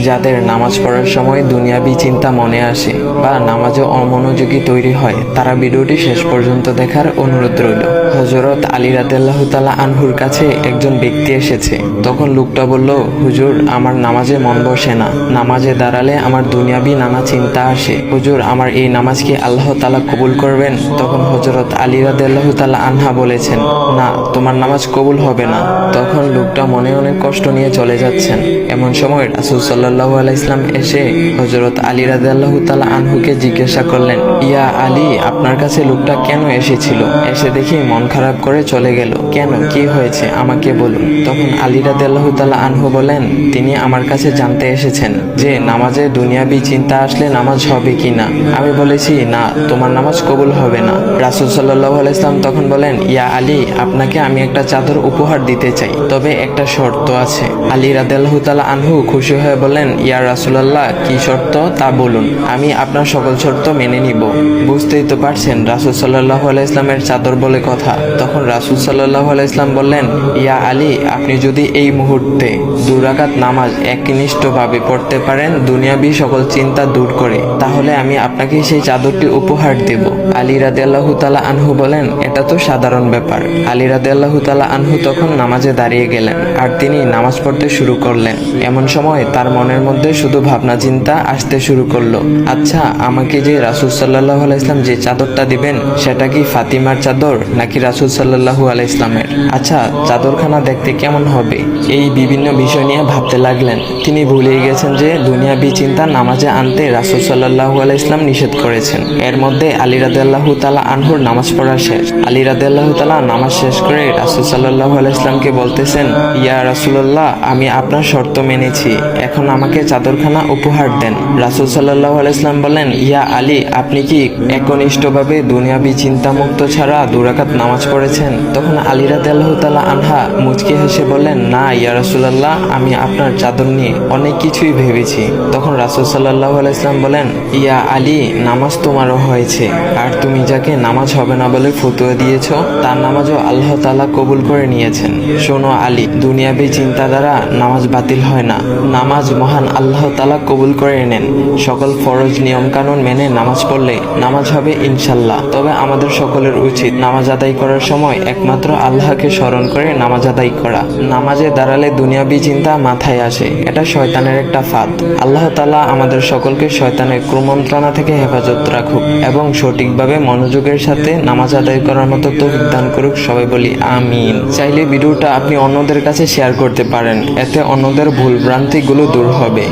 যাদের নামাজ পড়ার সময় দুনিয়াবি চিন্তা মনে আসে বা নামাজে অমনোযোগী তৈরি হয়, তারা ভিডিওটি শেষ পর্যন্ত দেখার অনুরোধ রইল। হযরত আলী রাদিয়াল্লাহু তাআলা আনহুর কাছে একজন ব্যক্তি এসেছে। তখন লোকটা বলল, হুজুর, আমার নামাজে মন বসে না। নামাজে দাঁড়ালে আমার দুনিয়াবি নানা চিন্তা আসে। হুজুর, আমার এই নামাজ কি আল্লাহ তাআলা কবুল করবেন? তখন হযরত আলী রাদিয়াল্লাহু তাআলা আনহা বলেছেন, না, তোমার নামাজ কবুল হবে না। তখন লোকটা মনে অনেক কষ্ট নিয়ে চলে যাচ্ছেন। এমন সময় রাসূল সাল্লাল্লাহু আলাইহি ওয়াসাল্লাম এসে হযরত আলী রাদিয়াল্লাহু তাআলা আনহুকে জিজ্ঞাসা করলেন, ইয়া আলী, আপনার কাছে লোকটা কেন এসেছিল? এসে দেখি মন খারাপ করে চলে গেল। কেন, কি হয়েছে আমাকে বলুন। তখন আলী রাদিয়াল্লাহু তাআলা আনহু বলেন, তিনি আমার কাছে জানতে এসেছেন যে নামাজে দুনিয়াবি চিন্তা আসলে নামাজ হবে কিনা। আমি বলেছি, না, তোমার নামাজ কবুল হবে না। রাসূল সাল্লাল্লাহু আলাইহি ওয়াসাল্লাম তখন বলেন, ইয়া আলী, আপনাকে আমি একটা চাদর উপহার দিতে চাই, তবে একটা শর্ত আছে। আলী রাদিয়াল্লাহু তাআলা আনহু খুশি হয়ে বলেন, ইয়া রাসূলুল্লাহ, কি শর্ত তা বলুন, আমি আপনার সকল শর্ত মেনে নিব। বুঝতেই তো পারছেন রাসূল সাল্লাল্লাহু আলাইহি ওয়াসাল্লামের চাদর বলে কথা। তখন রাসূল সাল্লাল্লাহু আলাইহি ওয়াসাল্লাম বললেন, ইয়া আলী, আপনি যদি এই মুহূর্তে 2 রাকাত নামাজ একনিষ্ঠভাবে পড়তে পারেন দুনিয়াবি সকল চিন্তা দূর করে, তাহলে আমি আপনাকে সেই চাদরটি উপহার দেব। আলী রাদিয়াল্লাহু তাআলা আনহু বলেন, এটা তো সাধারণ ব্যাপার। আলী রাদিয়াল্লাহু তাআলা আনহু তখন নামাজে দাঁড়িয়ে গেলেন আর তিনি নামাজ পড়তে শুরু করলেন। এমন সময় তার মনের মধ্যে শুধু ভাবনা চিন্তা আসতে শুরু করলো, আচ্ছা, আমাকে যে রাসূল সাল্লাল্লাহু আলাইহি ওয়াসাল্লাম যে চাদরটা দিবেন, সেটা কি ফাতিমার চাদর নাকি রাসূল সাল্লাল্লাহু আলাইহি ওয়াসাল্লামের? আচ্ছা, চাদরখানা দেখতে কেমন হবে? এই বিভিন্ন বিষয় নিয়ে ভাবতে লাগলেন। তিনি ভুলেই গেছেন যে দুনিয়াবি চিন্তা নামাজে আনতে রাসূল সাল্লাল্লাহু আলাইহি ওয়াসাল্লাম নিষেধ করেছেন। এর মধ্যে আলী রাদিয়াল্লাহু তাআলা আনহুর নামাজ পড়া শেষ। আলী রাদিয়াল্লাহু তাআলা নামাজ শেষ করে রাসূল সাল্লাল্লাহু আলাইহি ওয়াসাল্লামকে বলতেছেন, ইয়া রাসূলুল্লাহ, আমি আপনার শর্ত মেনেছি, এখন আমাকে চাদরখানা উপহার দেন। রাসূল সাল্লাল্লাহু আলাইহি ওয়াসাল্লাম বলেন, ইয়া আলী, আপনি কি একনিষ্ঠভাবে দুনিয়াবি চিন্তামুক্ত ছাড়া 2 রাকাত নামাজ পড়েছেন? তখন আলী রাদিয়াল্লাহু তাআলা আনহা মুচকি হেসে বললেন, না ইয়া রাসূলুল্লাহ, আমি আপনার চাদর নিয়ে অনেক কিছুই ভেবেছি। তখন রাসূল সাল্লাল্লাহু আলাইহি ওয়াসাল্লাম বলেন, ইয়া আলী, নামাজ তোমারও হয়েছে, আর তুমি যাকে নামাজ হবে না বলে ফতোয়া দিয়েছো, তার নামাজও আল্লাহ তাআলা কবুল করে নিয়েছেন। শোনো আলী, দুনিয়াবি চিন্তা দ্বারা নামাজ বাতিল হয় না, নামাজ মহান আল্লাহ তাআলা কবুল করে নেন। সকল ফরজ নিয়ম কানুন মেনে নামাজ পড়লে নামাজ হবে ইনশাল্লাহ। তবে আমাদের সকলের উচিত নামাজ আদায় করার সময় একমাত্র আল্লাহকে স্মরণ করে নামাজ আদায় করা। নামাজে দাঁড়ালে দুনিয়াবি চিন্তা মাথায় আসে, এটা শয়তানের একটা ফাঁদ। আল্লাহ তাআলা আমাদের সকলকে শয়তানের কুমন্ত্রণা থেকে হেফাজত রাখুক এবং সঠিকভাবে মনোযোগের সাথে নামাজ আদায় করার মতো তৌফিক দান করুক। সবাই বলি আমিন। চাইলে ভিডিওটা আপনি অন্যদের কাছে শেয়ার করতে পারেন, এতে অন্যদের ভুল ভ্রান্তিগুলো দূর হবে।